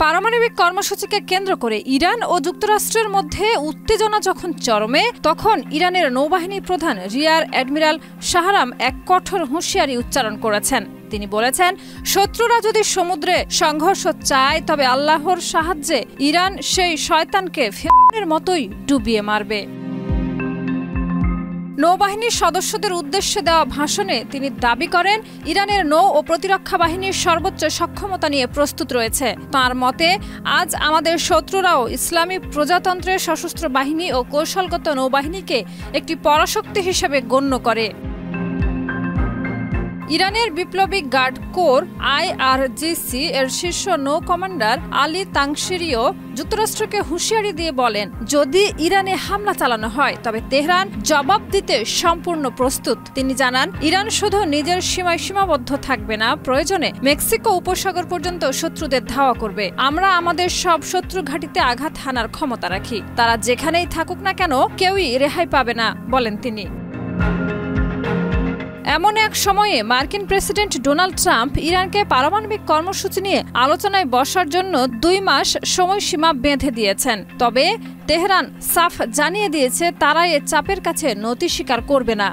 পারমাণবিক কর্মসূচিকে কেন্দ্র করে ইরান ও যুক্তরাষ্ট্রের মধ্যে উত্তেজনা যখন চরমে, তখন ইরানের নৌবাহিনী প্রধান রিয়ার অ্যাডমিরাল শাহরাম এক কঠোর হুঁশিয়ারি উচ্চারণ করেছেন। তিনি বলেছেন, শত্রুরা যদি সমুদ্রে সংঘর্ষ চায় তবে আল্লাহর সাহায্যে ইরান সেই শয়তানকে ফিরআউনের মতোই ডুবিয়ে মারবে। নৌবাহিনীর সদস্যদের উদ্দেশ্যে দেওয়া ভাষণে তিনি দাবি করেন, ইরানের নৌ ও প্রতিরক্ষা বাহিনীর সর্বোচ্চ সক্ষমতা নিয়ে প্রস্তুত রয়েছে। তাঁর মতে, আজ আমাদের শত্রুরাও ইসলামী প্রজাতন্ত্রের সশস্ত্র বাহিনী ও কৌশলগত নৌবাহিনীকে একটি পরাশক্তি হিসেবে গণ্য করে। ইরানের বিপ্লবী গার্ড কোর IRGC এর শীর্ষ নৌ কমান্ডার আলী তাংশিরিও যুক্তরাষ্ট্রকে হুঁশিয়ারি দিয়ে বলেন, যদি ইরানে হামলা চালানো হয় তবে তেহরান জবাব দিতে সম্পূর্ণ প্রস্তুত। তিনি জানান, ইরান শুধু নিজের সীমায় সীমাবদ্ধ থাকবে না, প্রয়োজনে মেক্সিকো উপসাগর পর্যন্ত শত্রুদের ধাওয়া করবে। আমরা আমাদের সব শত্রু ঘাঁটিতে আঘাত হানার ক্ষমতা রাখি। তারা যেখানেই থাকুক না কেন, কেউই রেহাই পাবে না, বলেন তিনি। এমন এক সময়ে মার্কিন প্রেসিডেন্ট ডোনাল্ড ট্রাম্প ইরানকে পারমাণবিক কর্মসূচি নিয়ে আলোচনায় বসার জন্য 2 মাস সময়সীমা বেঁধে দিয়েছেন। তবে তেহরান সাফ জানিয়ে দিয়েছে, তারা এ চাপের কাছে নতি স্বীকার করবে না।